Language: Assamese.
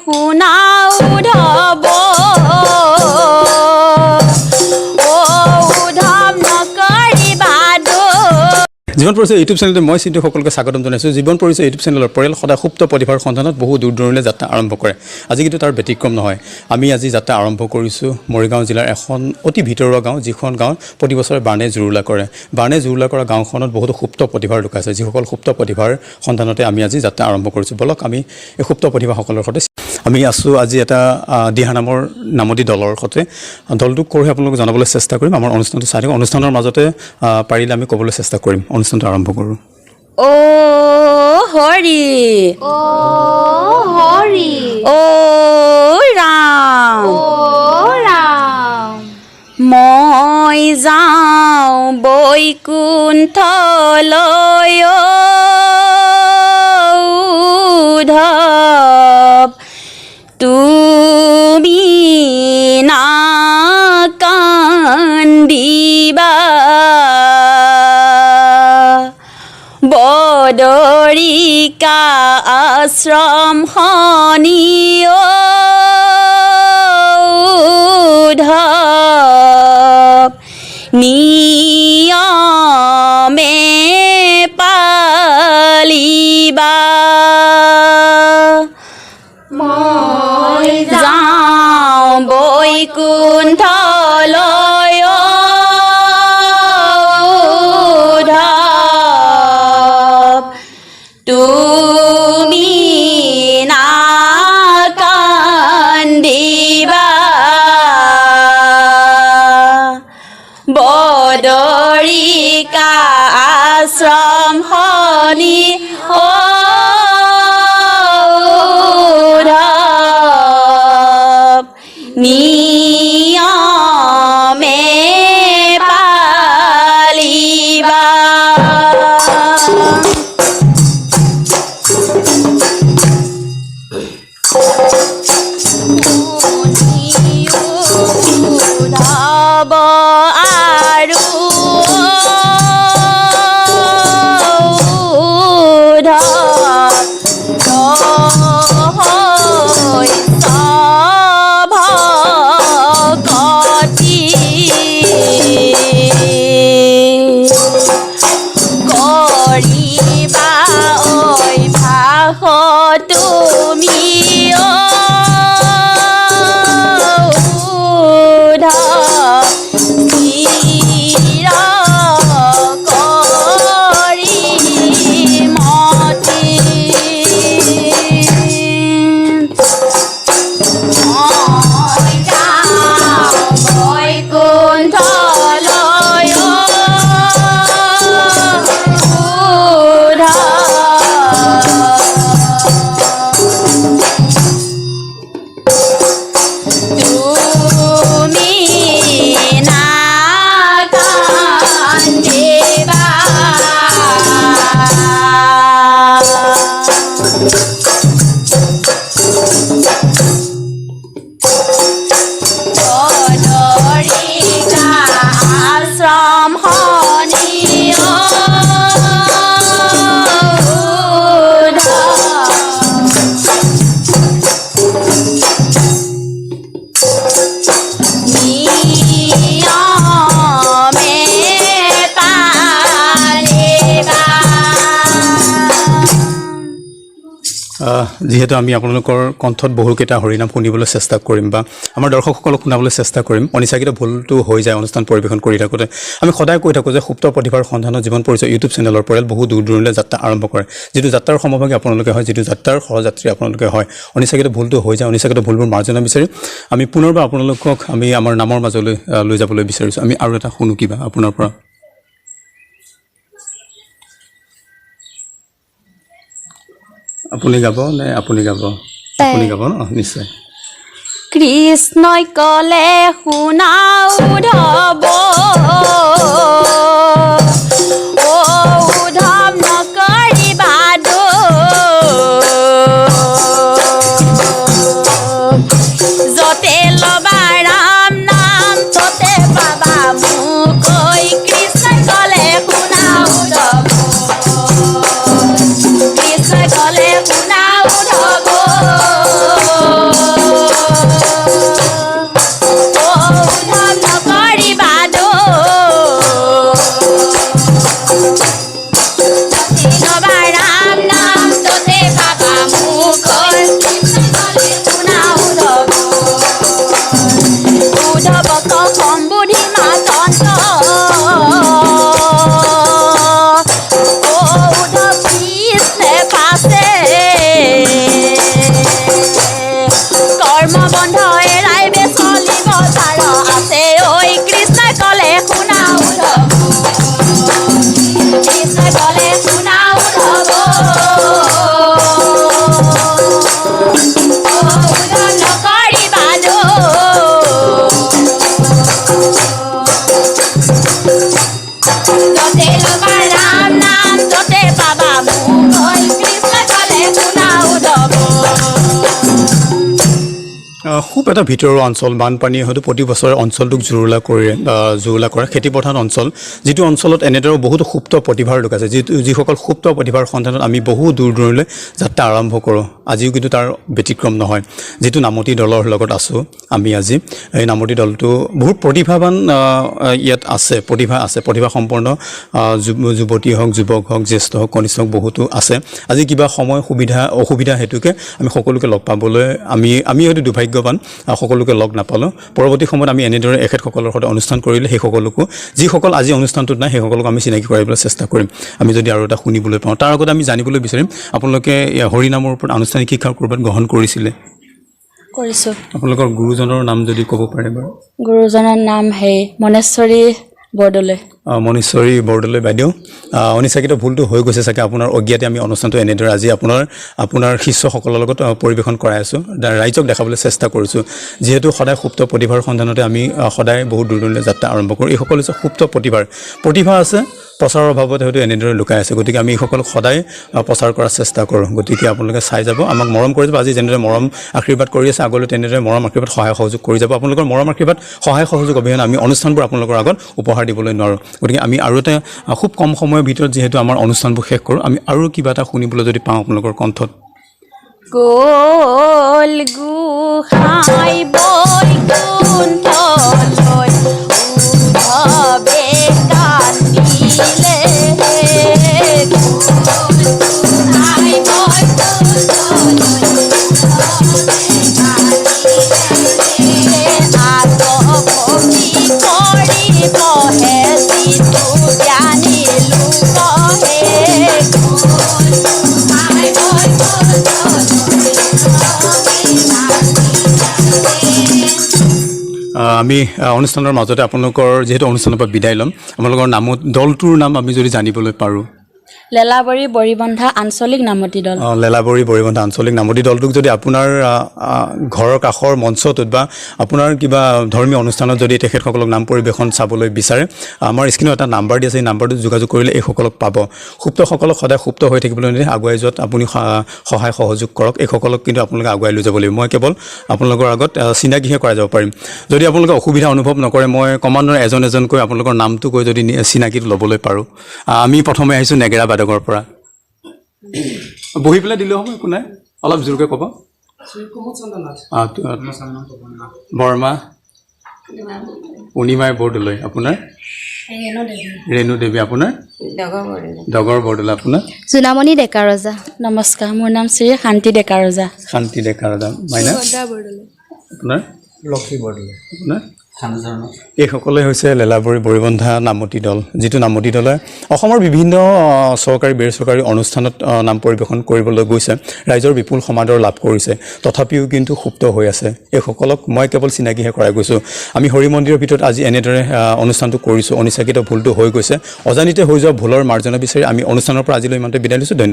শুনাও উধব উধব নকৰিবা জীৱন পৰিচয় ইউটিউব চেনেলতে মই চিন্তু সকলোকে স্বাগতম জনাইছোঁ। জীৱন পৰিচয় ইউটিউব চেনেলৰ পৰিয়াল সদায় সুপ্ত প্ৰতিভাৰ সন্ধানত বহু দূৰ দূৰণিলৈ যাত্ৰা আৰম্ভ কৰে। আজি কিন্তু তাৰ ব্যতিক্ৰম নহয়। আমি আজি যাত্ৰা আৰম্ভ কৰিছোঁ মৰিগাঁও জিলাৰ এখন অতি ভিতৰুৱা গাঁও, যিখন গাঁৱত প্ৰতি বছৰে বানে জুৰুলা কৰে। বানে জুৰুলা কৰা গাঁওখনত বহুতো সুপ্ত প্ৰতিভাৰ লোক আছে, যিসকল সুপ্ত প্ৰতিভাৰ সন্ধানতে আমি আজি যাত্ৰা আৰম্ভ কৰিছোঁ। বলক আমি এই সুপ্ত প্ৰতিভাসকলৰ সৈতে আমি আছোঁ আজি এটা দিহা নামৰ নামতি দলৰ সৈতে। দলটোক কৰি আপোনালোকক জনাবলৈ চেষ্টা কৰিম। আমাৰ অনুষ্ঠানটো চাই থাকক। অনুষ্ঠানৰ মাজতে পাৰিলে আমি ক'বলৈ চেষ্টা কৰিম। অনুষ্ঠানটো আৰম্ভ কৰোঁ। ও হৰি ও হৰি ও ৰাম ও ৰাম মই যাওঁ বৈকুণ্ঠলৈ উদ্ধৱ তুমি নাকান্দিবা বদৰিকা আশ্ৰম শনি উদ্ধৱ নিয়মে পালিবা মই যাওঁ বৈকুণ্ঠলৈ উদ্ধৱ তুমি নাকান্দিবা বদৰিকা আশ্ৰম শনি উদ্ধৱ নিয়মে পালিবা উদ্ধৱ আৰু কৰিবা অভ্যাস তুমি যিহেতু আমি আপোনালোকৰ কণ্ঠত বহুকেইটা হৰিনাম শুনিবলৈ চেষ্টা কৰিম বা আমাৰ দৰ্শকসকলক শুনাবলৈ চেষ্টা কৰিম। অনিচ্ছাকৃত ভুলটো হৈ যায় অনুষ্ঠান পৰিৱেশন কৰি থাকোঁতে। আমি সদায় কৈ থাকোঁ যে সুপ্ত প্ৰতিভাৰ সন্ধানত জীৱন পৰিচয় ইউটিউব চেনেলৰ পৰিয়াল বহু দূৰ দূৰণিলৈ যাত্ৰা আৰম্ভ কৰে। যিটো যাত্ৰাৰ সমভাগী আপোনালোকে হয়, যিটো যাত্ৰাৰ সহযাত্ৰী আপোনালোকে হয়, অনিচ্ছাকৃত ভুলটো হৈ যায়। অনিচ্ছাকৃত ভুলবোৰ মাৰ্জনা বিচাৰি আমি পুনৰবাৰ আপোনালোকক আমি আমাৰ নামৰ মাজলৈ লৈ যাবলৈ বিচাৰিছোঁ। আমি আৰু এটা শুনো কিবা আপোনাৰ পৰা। আপুনি গাব নে আপুনি গাব? আপুনি গাব ন? নিশ্চয়। কৃষ্ণই কলে শুনাও উদ্ধৱ উদ্ধৱ নকৰিবা যতে লবা ৰাম নাম ততে পাবা মোক কৃষ্ণই কলে শুনাও উদ্ধৱ কৃষ্ণই কলে শুনাও উদ্ধৱ খুব এটা ভিতৰুৱা অঞ্চল বানপানীয়ে হয়তো প্ৰতি বছৰে অঞ্চলটোক জুৰুলা কৰে খেতিপথাৰ অঞ্চল যিটো অঞ্চলত এনেদৰে বহুতো সুপ্ত প্ৰতিভাৰ লোক আছে যিসকল সুপ্ত প্ৰতিভাৰ সন্ধানত আমি বহু দূৰ দূৰলৈ যাত্ৰা আৰম্ভ কৰোঁ আজিও কিন্তু তাৰ ব্যতিক্ৰম নহয় যিটো নামতি দলৰ লগত আছোঁ আমি আজি এই নামতি দলটো বহুত প্ৰতিভাৱান ইয়াত আছে প্ৰতিভা সম্পন্ন যুৱতী হওক যুৱক হওক জ্যেষ্ঠ হওক কনিষ্ঠ হওক বহুতো আছে আজি কিবা সময় অসুবিধা হেতুকে আমি সকলোকে লগ পাবলৈ আমি হয়তো দুৰ্ভাগ্যৱান সকলোকে লগ নাপালোঁ পৰৱৰ্তী সময়ত আমি এনেদৰে এখেতসকলৰ সৈতে অনুষ্ঠান কৰিলে সেইসকলকো যিসকল আজি অনুষ্ঠানটোত নাই সেইসকলক আমি চিনাকি কৰাবলৈ চেষ্টা কৰিম আমি যদি আৰু এটা শুনিবলৈ পাওঁ তাৰ আগতে আমি জানিবলৈ বিচাৰিম আপোনালোকে হৰিনামৰ ওপৰত আনুষ্ঠানিক শিক্ষা ক'ৰবাত গ্ৰহণ কৰিছিলে কৰিছোঁ আপোনালোকৰ গুৰুজনৰ নাম যদি ক'ব পাৰে বাৰু গুৰুজনৰ নাম মনেশ্বৰী বৰদলৈ মনীশ্বৰী বৰদলৈ বাইদেউ অনিচ্ছাকৃত ভুলটো হৈ গৈছে চাগে আপোনাৰ অজ্ঞাতে আমি অনুষ্ঠানটো এনেদৰে আজি আপোনাৰ শিষ্যসকলৰ লগত পৰিৱেশন কৰাই আছোঁ ৰাইজক দেখাবলৈ চেষ্টা কৰিছোঁ যিহেতু সদায় সুপ্ত প্ৰতিভাৰ সন্ধানতে আমি সদায় বহুত দূৰ দূৰলৈ যাত্ৰা আৰম্ভ কৰোঁ এইসকল হৈছে সুপ্ত প্ৰতিভা আছে প্ৰচাৰৰ অভাৱত হয়তো এনেদৰে লুকাই আছে গতিকে আমি এইসকলক সদায় প্ৰচাৰ কৰাৰ চেষ্টা কৰোঁ গতিকে আপোনালোকে চাই যাব আমাক মৰম কৰি যাব আজি যেনেদৰে মৰম আশীৰ্বাদ কৰি আছে আগলৈ তেনেদৰে মৰম আশীৰ্বাদ সহায় সহযোগ কৰি যাব আপোনালোকৰ মৰম আশীৰ্বাদ সহায় সহযোগ অবিহনে আমি অনুষ্ঠানবোৰ আপোনালোকৰ আগত উপহাৰ দিবলৈ নোৱাৰোঁ গতিকে আমি আৰু এটা খুব কম সময়ৰ ভিতৰত যিহেতু আমাৰ অনুষ্ঠানবোৰ শেষ কৰোঁ আমি আৰু কিবা এটা শুনিবলৈ যদি পাওঁ আপোনালোকৰ কণ্ঠত গল গোসাঁই বৈকুণ্ঠলৈ উদ্ধৱে কান্দিলে আমি অনুষ্ঠানৰ মাজতে আপোনালোকৰ যিহেতু অনুষ্ঠানৰ পৰা বিদায় ল'ম আপোনালোকৰ নামত দলটোৰ নাম আমি যদি জানিবলৈ পাৰোঁ লেলাবৰী বৰিবন্ধা আঞ্চলিক নামতি দল লেলাবৰী বৰিবন্ধা আঞ্চলিক নামতি দলটোক যদি আপোনাৰ ঘৰৰ কাষৰ মঞ্চটোত বা আপোনাৰ কিবা ধৰ্মীয় অনুষ্ঠানত যদি তেখেতসকলক নাম পৰিৱেশন চাবলৈ বিচাৰে আমাৰ স্ক্ৰীণত এটা নাম্বাৰ দি আছে এই নাম্বাৰটোত যোগাযোগ কৰিলে এইসকলক পাব সুপ্তসকলক সদায় সুপ্ত হৈ থাকিবলৈ নিদিয়ে আগুৱাই যোৱাত আপুনি সহায় সহযোগ কৰক এইসকলক কিন্তু আপোনালোকে আগুৱাই লৈ যাব লাগিব মই কেৱল আপোনালোকৰ আগত চিনাকিহে কৰাই যাব পাৰিম যদি আপোনালোকে অসুবিধা অনুভৱ নকৰে মই কমাণ্ডৰ এজনকৈ আপোনালোকৰ নামটো কৈ যদি চিনাকিটো ল'বলৈ পাৰোঁ আমি প্ৰথমে আহিছোঁ নেগেৰা বাদকৰ পৰা বহি পেলাই দিলেও হ'ব একো নাই অলপ জোৰকৈ ক'ব বৰ্মা পূৰ্ণিমাই বৰদলৈ আপোনাৰ ৰেণু দেৱী আপোনাৰ ডগৰ বৰদলৈ আপোনাৰ জোনামণি ডেকা ৰজা নমস্কাৰ মোৰ নাম শ্ৰী শান্তি ডেকা ৰজা মাইনা আপোনাৰ লক্ষী বৰদলৈ আপোনাৰ এইসকলে হৈছে লেলাবৰী বৰিবন্ধা নামতি দল যিটো নামতি দলে অসমৰ বিভিন্ন চৰকাৰী বেচৰকাৰী অনুষ্ঠানত নাম পৰিৱেশন কৰিবলৈ গৈছে ৰাইজৰ বিপুল সমাদৰ লাভ কৰিছে তথাপিও কিন্তু সুপ্ত হৈ আছে এইসকলক মই কেৱল চিনাকিহে কৰাই গৈছোঁ আমি হৰি মন্দিৰৰ ভিতৰত আজি এনেদৰে অনুষ্ঠানটো কৰিছোঁ অনিচ্ছাকৃত ভুলটো হৈ গৈছে অজানিতে হৈ যোৱা ভুলৰ মাৰ্জনা বিচাৰি আমি অনুষ্ঠানৰ পৰা আজিলৈ ইমানতে বিদায় লৈছোঁ ধন্যবাদ